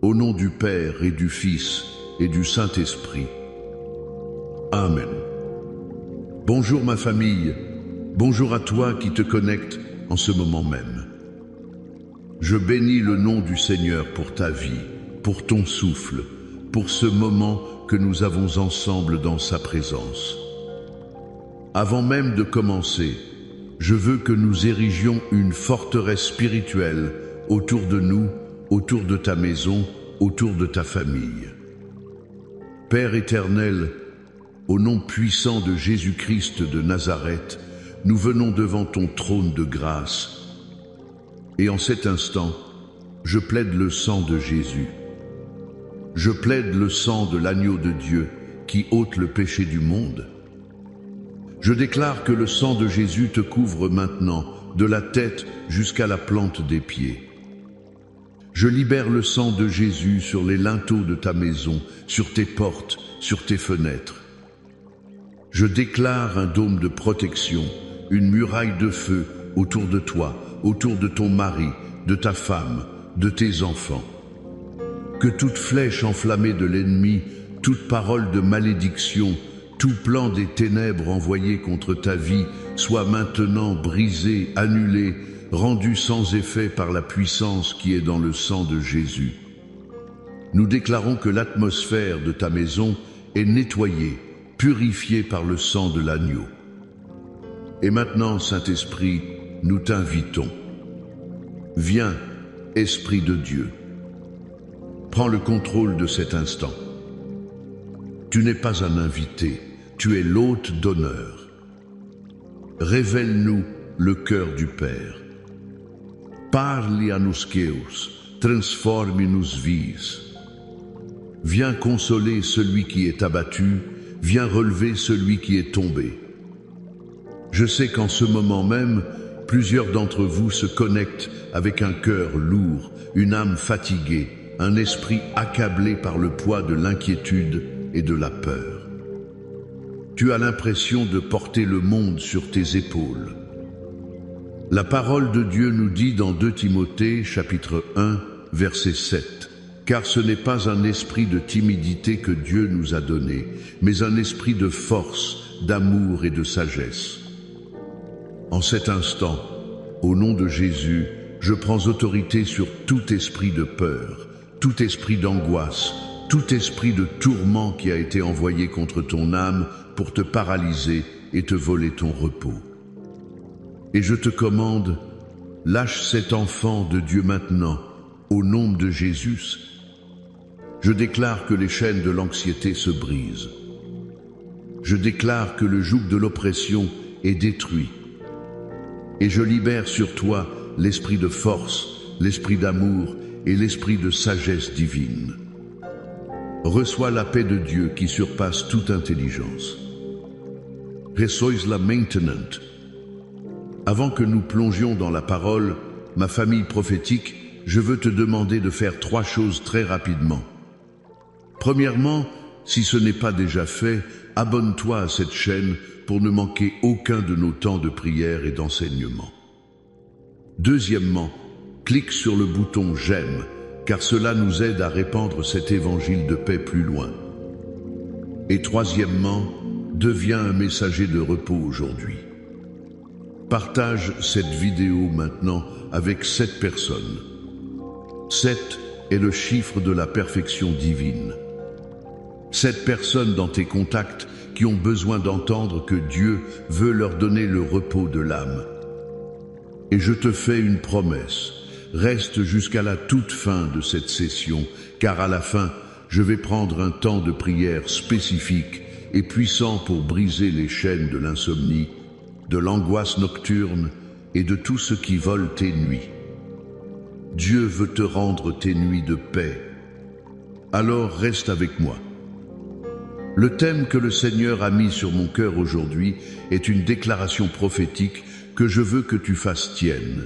Au nom du Père et du Fils et du Saint-Esprit. Amen. Bonjour ma famille, bonjour à toi qui te connectes en ce moment même. Je bénis le nom du Seigneur pour ta vie, pour ton souffle, pour ce moment que nous avons ensemble dans sa présence. Avant même de commencer, je veux que nous érigions une forteresse spirituelle autour de nous, autour de ta maison, autour de ta famille. Père éternel, au nom puissant de Jésus-Christ de Nazareth, nous venons devant ton trône de grâce. Et en cet instant, je plaide le sang de Jésus. Je plaide le sang de l'agneau de Dieu qui ôte le péché du monde. Je déclare que le sang de Jésus te couvre maintenant, de la tête jusqu'à la plante des pieds. Je libère le sang de Jésus sur les linteaux de ta maison, sur tes portes, sur tes fenêtres. Je déclare un dôme de protection, une muraille de feu autour de toi, autour de ton mari, de ta femme, de tes enfants. Que toute flèche enflammée de l'ennemi, toute parole de malédiction, tout plan des ténèbres envoyé contre ta vie soit maintenant brisé, annulé, rendu sans effet par la puissance qui est dans le sang de Jésus. Nous déclarons que l'atmosphère de ta maison est nettoyée, purifiée par le sang de l'agneau. Et maintenant, Saint-Esprit, nous t'invitons. Viens, Esprit de Dieu. Prends le contrôle de cet instant. Tu n'es pas un invité, tu es l'hôte d'honneur. Révèle-nous le cœur du Père. Parli a nos queus, transforme nos vies. Viens consoler celui qui est abattu, viens relever celui qui est tombé. Je sais qu'en ce moment même, plusieurs d'entre vous se connectent avec un cœur lourd, une âme fatiguée, un esprit accablé par le poids de l'inquiétude et de la peur. Tu as l'impression de porter le monde sur tes épaules. La parole de Dieu nous dit dans 2 Timothée, chapitre 1, verset 7, « Car ce n'est pas un esprit de timidité que Dieu nous a donné, mais un esprit de force, d'amour et de sagesse. » En cet instant, au nom de Jésus, je prends autorité sur tout esprit de peur, tout esprit d'angoisse, tout esprit de tourment qui a été envoyé contre ton âme pour te paralyser et te voler ton repos. Et je te commande, lâche cet enfant de Dieu maintenant, au nom de Jésus. Je déclare que les chaînes de l'anxiété se brisent. Je déclare que le joug de l'oppression est détruit. Et je libère sur toi l'esprit de force, l'esprit d'amour et l'esprit de sagesse divine. Reçois la paix de Dieu qui surpasse toute intelligence. Reçois la maintenant. Avant que nous plongions dans la parole, ma famille prophétique, je veux te demander de faire 3 choses très rapidement. Premièrement, si ce n'est pas déjà fait, abonne-toi à cette chaîne pour ne manquer aucun de nos temps de prière et d'enseignement. Deuxièmement, clique sur le bouton « J'aime » car cela nous aide à répandre cet évangile de paix plus loin. Et troisièmement, deviens un messager de repos aujourd'hui. Partage cette vidéo maintenant avec 7 personnes. 7 est le chiffre de la perfection divine. 7 personnes dans tes contacts qui ont besoin d'entendre que Dieu veut leur donner le repos de l'âme. Et je te fais une promesse. Reste jusqu'à la toute fin de cette session, car à la fin, je vais prendre un temps de prière spécifique et puissant pour briser les chaînes de l'insomnie, de l'angoisse nocturne et de tout ce qui vole tes nuits. Dieu veut te rendre tes nuits de paix. Alors reste avec moi. Le thème que le Seigneur a mis sur mon cœur aujourd'hui est une déclaration prophétique que je veux que tu fasses tienne.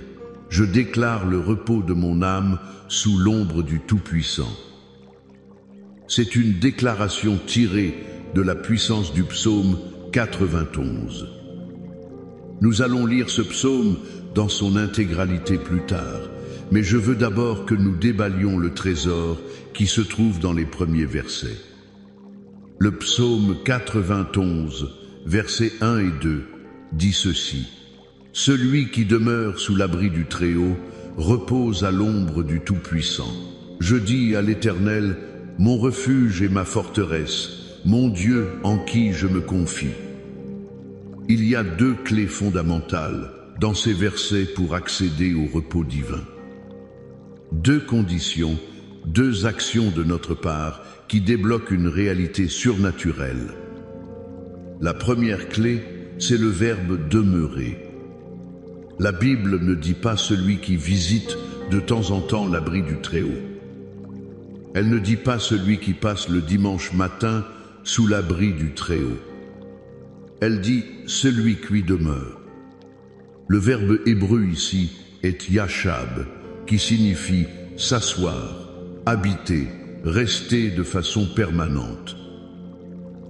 Je déclare le repos de mon âme sous l'ombre du Tout-Puissant. C'est une déclaration tirée de la puissance du psaume 91. Nous allons lire ce psaume dans son intégralité plus tard, mais je veux d'abord que nous déballions le trésor qui se trouve dans les premiers versets. Le psaume 91, versets 1 et 2, dit ceci: « Celui qui demeure sous l'abri du Très-Haut repose à l'ombre du Tout-Puissant. Je dis à l'Éternel, mon refuge et ma forteresse, mon Dieu en qui je me confie. » Il y a deux clés fondamentales dans ces versets pour accéder au repos divin. Deux conditions, deux actions de notre part qui débloquent une réalité surnaturelle. La première clé, c'est le verbe demeurer. La Bible ne dit pas celui qui visite de temps en temps l'abri du Très-Haut. Elle ne dit pas celui qui passe le dimanche matin sous l'abri du Très-Haut. Elle dit celui qui demeure. Le verbe hébreu ici est yashab, qui signifie s'asseoir, habiter, rester de façon permanente.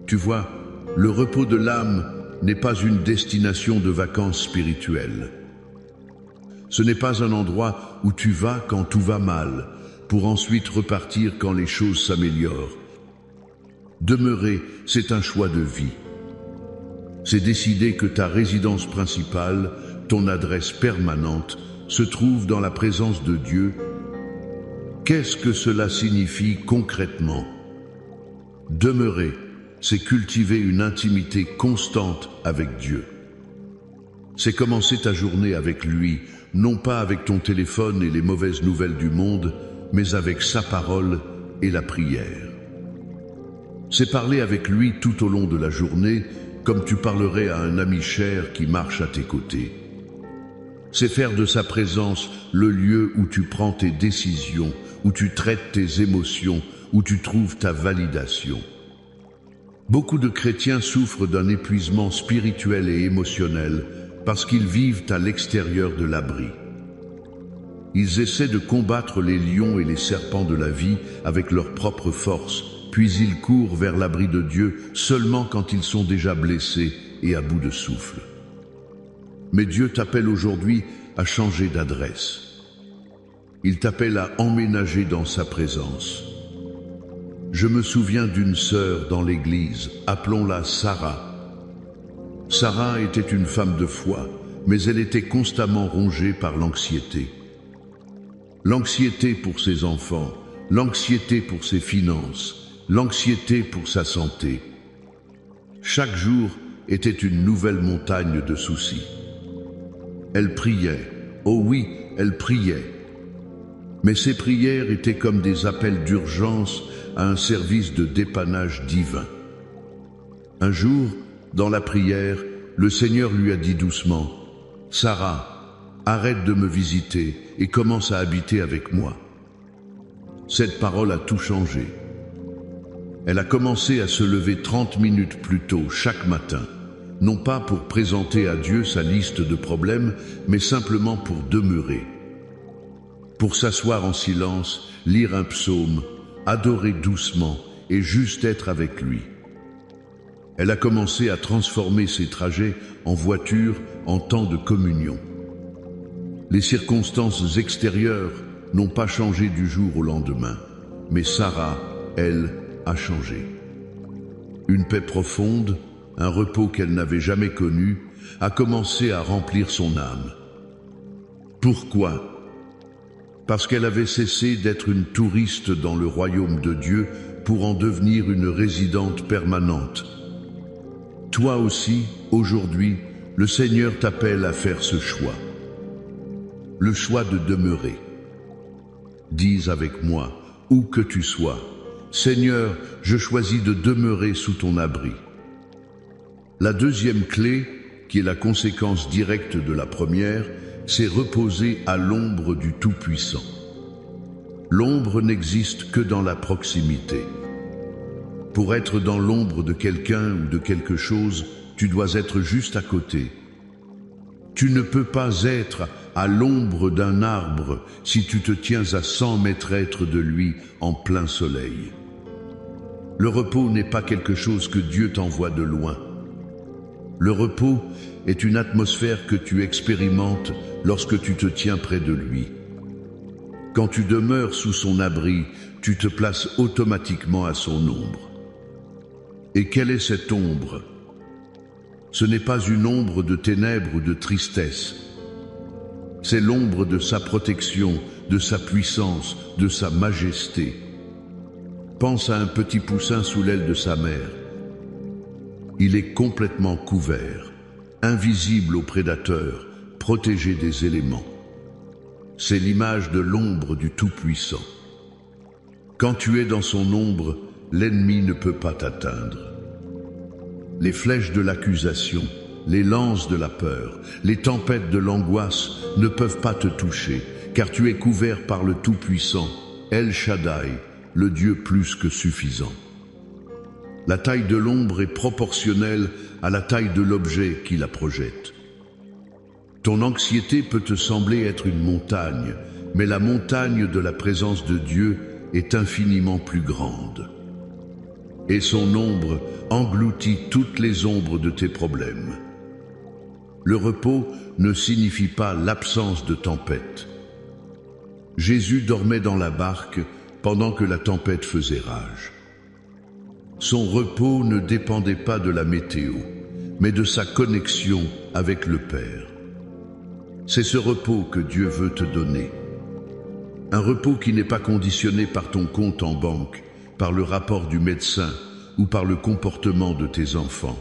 Tu vois, le repos de l'âme n'est pas une destination de vacances spirituelles. Ce n'est pas un endroit où tu vas quand tout va mal, pour ensuite repartir quand les choses s'améliorent. Demeurer, c'est un choix de vie. C'est décider que ta résidence principale, ton adresse permanente, se trouve dans la présence de Dieu. Qu'est-ce que cela signifie concrètement? Demeurer, c'est cultiver une intimité constante avec Dieu. C'est commencer ta journée avec lui, non pas avec ton téléphone et les mauvaises nouvelles du monde, mais avec sa parole et la prière. C'est parler avec lui tout au long de la journée, comme tu parlerais à un ami cher qui marche à tes côtés. C'est faire de sa présence le lieu où tu prends tes décisions, où tu traites tes émotions, où tu trouves ta validation. Beaucoup de chrétiens souffrent d'un épuisement spirituel et émotionnel parce qu'ils vivent à l'extérieur de l'abri. Ils essaient de combattre les lions et les serpents de la vie avec leur propre force, puis ils courent vers l'abri de Dieu seulement quand ils sont déjà blessés et à bout de souffle. Mais Dieu t'appelle aujourd'hui à changer d'adresse. Il t'appelle à emménager dans sa présence. Je me souviens d'une sœur dans l'église, appelons-la Sarah. Sarah était une femme de foi, mais elle était constamment rongée par l'anxiété. L'anxiété pour ses enfants, l'anxiété pour ses finances, l'anxiété pour sa santé. Chaque jour était une nouvelle montagne de soucis. Elle priait, oh oui, elle priait. Mais ses prières étaient comme des appels d'urgence à un service de dépannage divin. Un jour, dans la prière, le Seigneur lui a dit doucement, « Sarah, arrête de me visiter et commence à habiter avec moi. » Cette parole a tout changé. Elle a commencé à se lever 30 minutes plus tôt chaque matin, non pas pour présenter à Dieu sa liste de problèmes, mais simplement pour demeurer. Pour s'asseoir en silence, lire un psaume, adorer doucement et juste être avec lui. Elle a commencé à transformer ses trajets en voiture en temps de communion. Les circonstances extérieures n'ont pas changé du jour au lendemain, mais Sarah, elle, a changé. Une paix profonde, un repos qu'elle n'avait jamais connu, a commencé à remplir son âme. Pourquoi ? Parce qu'elle avait cessé d'être une touriste dans le royaume de Dieu pour en devenir une résidente permanente. Toi aussi, aujourd'hui, le Seigneur t'appelle à faire ce choix. Le choix de demeurer. Dis avec moi, où que tu sois, Seigneur, je choisis de demeurer sous ton abri. La deuxième clé, qui est la conséquence directe de la première, c'est reposer à l'ombre du Tout-Puissant. L'ombre n'existe que dans la proximité. Pour être dans l'ombre de quelqu'un ou de quelque chose, tu dois être juste à côté. Tu ne peux pas être à l'ombre d'un arbre si tu te tiens à 100 mètres de lui en plein soleil. Le repos n'est pas quelque chose que Dieu t'envoie de loin. Le repos est une atmosphère que tu expérimentes lorsque tu te tiens près de lui. Quand tu demeures sous son abri, tu te places automatiquement à son ombre. Et quelle est cette ombre? Ce n'est pas une ombre de ténèbres ou de tristesse. C'est l'ombre de sa protection, de sa puissance, de sa majesté. Pense à un petit poussin sous l'aile de sa mère. Il est complètement couvert, invisible aux prédateurs, protégé des éléments. C'est l'image de l'ombre du Tout-Puissant. Quand tu es dans son ombre, l'ennemi ne peut pas t'atteindre. Les flèches de l'accusation, les lances de la peur, les tempêtes de l'angoisse ne peuvent pas te toucher, car tu es couvert par le Tout-Puissant, El Shaddai, le Dieu plus que suffisant. La taille de l'ombre est proportionnelle à la taille de l'objet qui la projette. Ton anxiété peut te sembler être une montagne, mais la montagne de la présence de Dieu est infiniment plus grande. Et son ombre engloutit toutes les ombres de tes problèmes. Le repos ne signifie pas l'absence de tempête. Jésus dormait dans la barque pendant que la tempête faisait rage. Son repos ne dépendait pas de la météo, mais de sa connexion avec le Père. C'est ce repos que Dieu veut te donner. Un repos qui n'est pas conditionné par ton compte en banque, par le rapport du médecin ou par le comportement de tes enfants.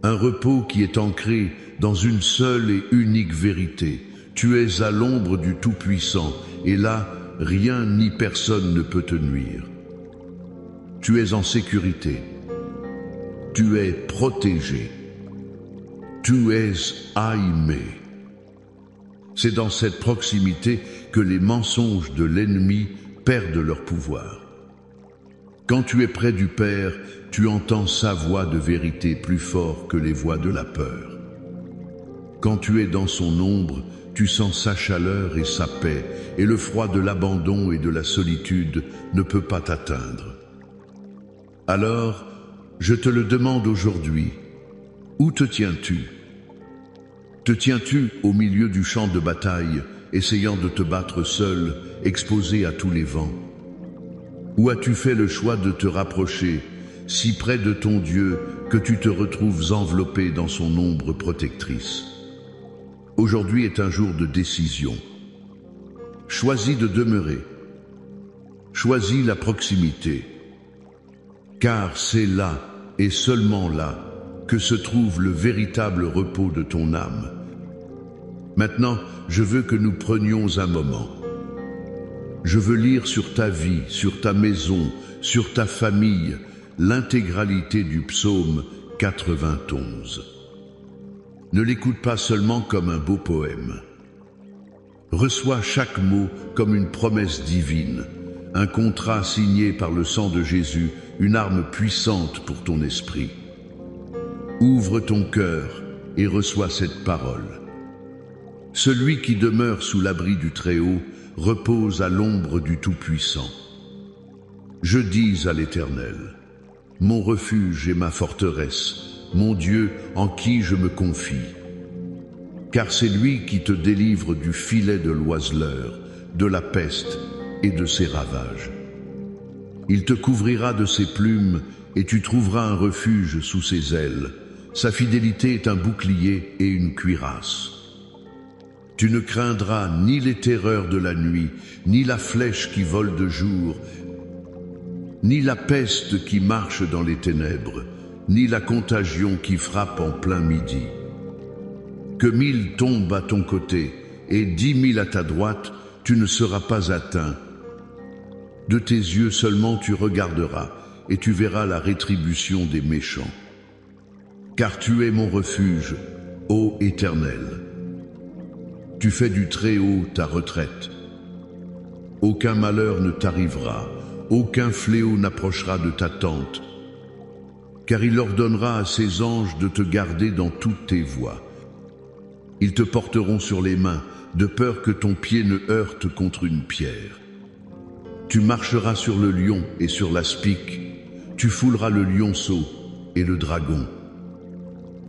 Un repos qui est ancré dans une seule et unique vérité. Tu es à l'ombre du Tout-Puissant et là, rien ni personne ne peut te nuire. Tu es en sécurité. Tu es protégé. Tu es aimé. C'est dans cette proximité que les mensonges de l'ennemi perdent leur pouvoir. Quand tu es près du Père, tu entends sa voix de vérité plus fort que les voix de la peur. Quand tu es dans son ombre, tu sens sa chaleur et sa paix, et le froid de l'abandon et de la solitude ne peut pas t'atteindre. Alors, je te le demande aujourd'hui, où te tiens-tu? Te tiens-tu au milieu du champ de bataille, essayant de te battre seul, exposé à tous les vents? Ou as-tu fait le choix de te rapprocher, si près de ton Dieu que tu te retrouves enveloppé dans son ombre protectrice? Aujourd'hui est un jour de décision. Choisis de demeurer. Choisis la proximité. Car c'est là, et seulement là, que se trouve le véritable repos de ton âme. Maintenant, je veux que nous prenions un moment. Je veux lire sur ta vie, sur ta maison, sur ta famille, l'intégralité du psaume 91. Ne l'écoute pas seulement comme un beau poème. Reçois chaque mot comme une promesse divine, un contrat signé par le sang de Jésus, une arme puissante pour ton esprit. Ouvre ton cœur et reçois cette parole. Celui qui demeure sous l'abri du Très-Haut repose à l'ombre du Tout-Puissant. Je dis à l'Éternel, mon refuge et ma forteresse, mon Dieu en qui je me confie. Car c'est lui qui te délivre du filet de l'oiseleur, de la peste et de ses ravages. Il te couvrira de ses plumes et tu trouveras un refuge sous ses ailes. Sa fidélité est un bouclier et une cuirasse. Tu ne craindras ni les terreurs de la nuit, ni la flèche qui vole de jour, ni la peste qui marche dans les ténèbres, ni la contagion qui frappe en plein midi. Que 1000 tombent à ton côté et 10 000 à ta droite, tu ne seras pas atteint. De tes yeux seulement tu regarderas et tu verras la rétribution des méchants. Car tu es mon refuge, ô Éternel. Tu fais du Très-Haut ta retraite. Aucun malheur ne t'arrivera, aucun fléau n'approchera de ta tente, car il ordonnera à ses anges de te garder dans toutes tes voies. Ils te porteront sur les mains, de peur que ton pied ne heurte contre une pierre. Tu marcheras sur le lion et sur l'aspic, tu fouleras le lionceau et le dragon.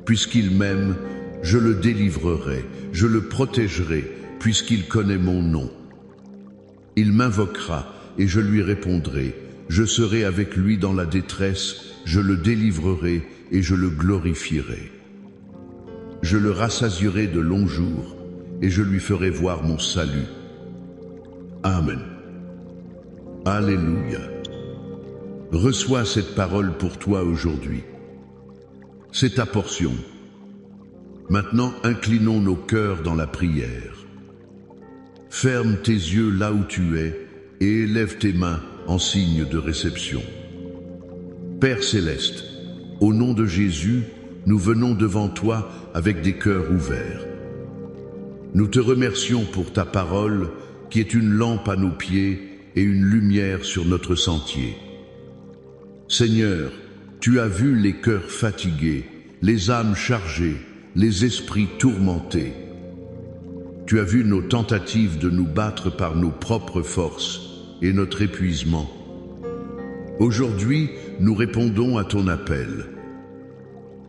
Puisqu'il m'aime, je le délivrerai, je le protégerai, puisqu'il connaît mon nom. Il m'invoquera et je lui répondrai. Je serai avec lui dans la détresse, je le délivrerai et je le glorifierai. Je le rassasierai de longs jours et je lui ferai voir mon salut. Amen. Alléluia. Reçois cette parole pour toi aujourd'hui. C'est ta portion. Maintenant, inclinons nos cœurs dans la prière. Ferme tes yeux là où tu es et élève tes mains en signe de réception. Père céleste, au nom de Jésus, nous venons devant toi avec des cœurs ouverts. Nous te remercions pour ta parole qui est une lampe à nos pieds et une lumière sur notre sentier. Seigneur, tu as vu les cœurs fatigués, les âmes chargées, les esprits tourmentés. Tu as vu nos tentatives de nous battre par nos propres forces et notre épuisement. Aujourd'hui, nous répondons à ton appel.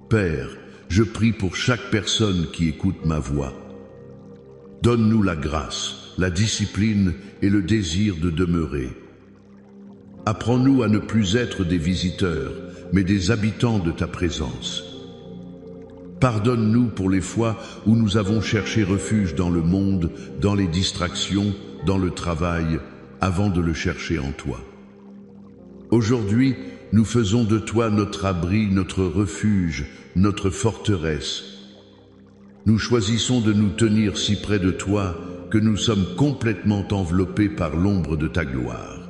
Père, je prie pour chaque personne qui écoute ma voix. Donne-nous la grâce, la discipline et le désir de demeurer. Apprends-nous à ne plus être des visiteurs, mais des habitants de ta présence. Pardonne-nous pour les fois où nous avons cherché refuge dans le monde, dans les distractions, dans le travail, avant de le chercher en toi. Aujourd'hui, nous faisons de toi notre abri, notre refuge, notre forteresse. Nous choisissons de nous tenir si près de toi que nous sommes complètement enveloppés par l'ombre de ta gloire.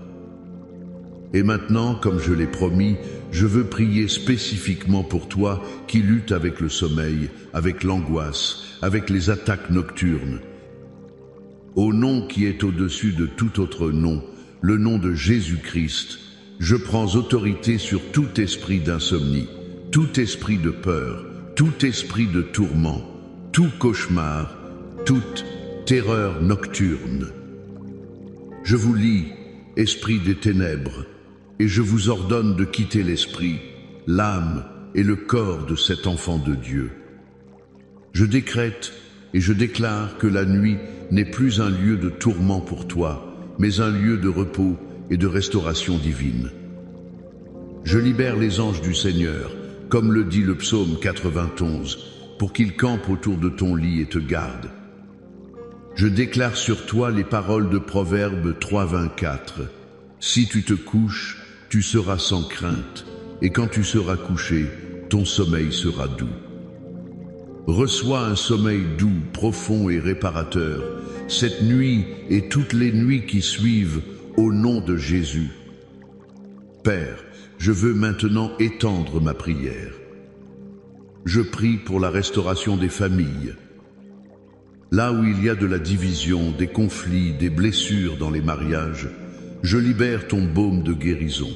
Et maintenant, comme je l'ai promis, je veux prier spécifiquement pour toi qui luttes avec le sommeil, avec l'angoisse, avec les attaques nocturnes. Au nom qui est au-dessus de tout autre nom, le nom de Jésus-Christ, je prends autorité sur tout esprit d'insomnie, tout esprit de peur, tout esprit de tourment, tout cauchemar, toute terreur nocturne. Je vous lie, esprit des ténèbres, et je vous ordonne de quitter l'esprit, l'âme et le corps de cet enfant de Dieu. Je décrète et je déclare que la nuit n'est plus un lieu de tourment pour toi, mais un lieu de repos et de restauration divine. Je libère les anges du Seigneur, comme le dit le psaume 91, pour qu'ils campent autour de ton lit et te gardent. Je déclare sur toi les paroles de Proverbe 3,24. Si tu te couches, tu seras sans crainte, et quand tu seras couché, ton sommeil sera doux. Reçois un sommeil doux, profond et réparateur, cette nuit et toutes les nuits qui suivent, au nom de Jésus. Père, je veux maintenant étendre ma prière. Je prie pour la restauration des familles. Là où il y a de la division, des conflits, des blessures dans les mariages, je libère ton baume de guérison.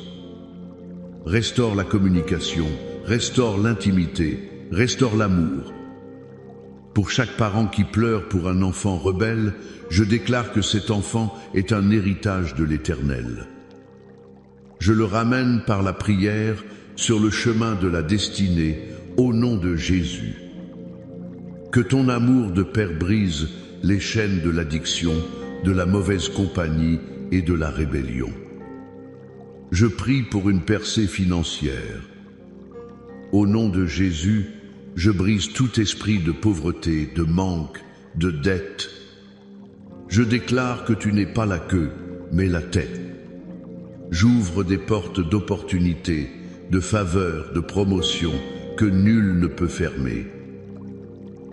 Restaure la communication, restaure l'intimité, restaure l'amour. Pour chaque parent qui pleure pour un enfant rebelle, je déclare que cet enfant est un héritage de l'Éternel. Je le ramène par la prière sur le chemin de la destinée, au nom de Jésus. Que ton amour de Père brise les chaînes de l'addiction, de la mauvaise compagnie et de la rébellion. Je prie pour une percée financière. Au nom de Jésus, je brise tout esprit de pauvreté, de manque, de dette. Je déclare que tu n'es pas la queue, mais la tête. J'ouvre des portes d'opportunité, de faveur, de promotion que nul ne peut fermer.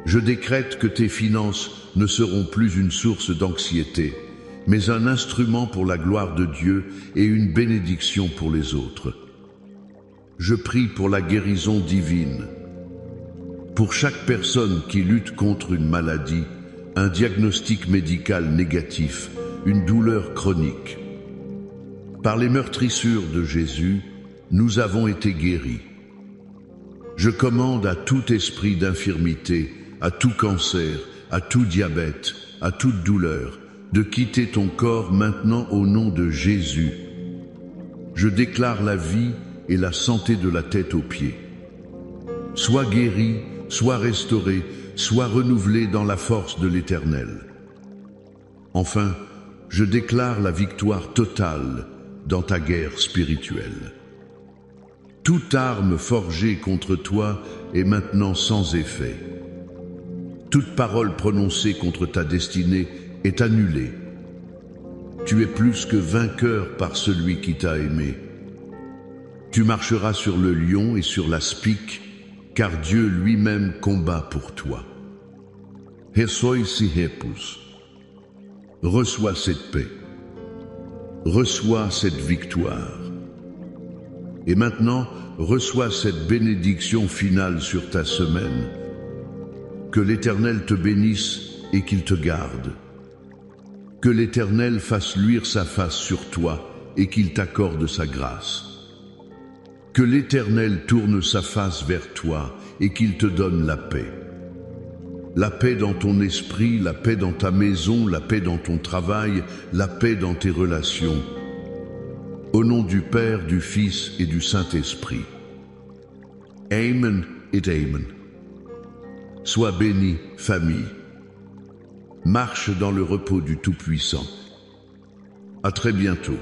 Je décrète que tes finances ne seront plus une source d'anxiété, mais un instrument pour la gloire de Dieu et une bénédiction pour les autres. Je prie pour la guérison divine. Pour chaque personne qui lutte contre une maladie, un diagnostic médical négatif, une douleur chronique. Par les meurtrissures de Jésus, nous avons été guéris. Je commande à tout esprit d'infirmité, à tout cancer, à tout diabète, à toute douleur, de quitter ton corps maintenant au nom de Jésus. Je déclare la vie et la santé de la tête aux pieds. Sois guéri, sois restauré, sois renouvelé dans la force de l'Éternel. Enfin, je déclare la victoire totale dans ta guerre spirituelle. Toute arme forgée contre toi est maintenant sans effet. Toute parole prononcée contre ta destinée est annulée. Tu es plus que vainqueur par celui qui t'a aimé. Tu marcheras sur le lion et sur la spique, car Dieu lui-même combat pour toi. Hesoi si hepus. Reçois cette paix. Reçois cette victoire. Et maintenant, reçois cette bénédiction finale sur ta semaine. Que l'Éternel te bénisse et qu'il te garde. Que l'Éternel fasse luire sa face sur toi et qu'il t'accorde sa grâce. Que l'Éternel tourne sa face vers toi et qu'il te donne la paix. La paix dans ton esprit, la paix dans ta maison, la paix dans ton travail, la paix dans tes relations. Au nom du Père, du Fils et du Saint-Esprit. Amen et Amen. Sois béni, famille. Marche dans le repos du Tout-Puissant. À très bientôt.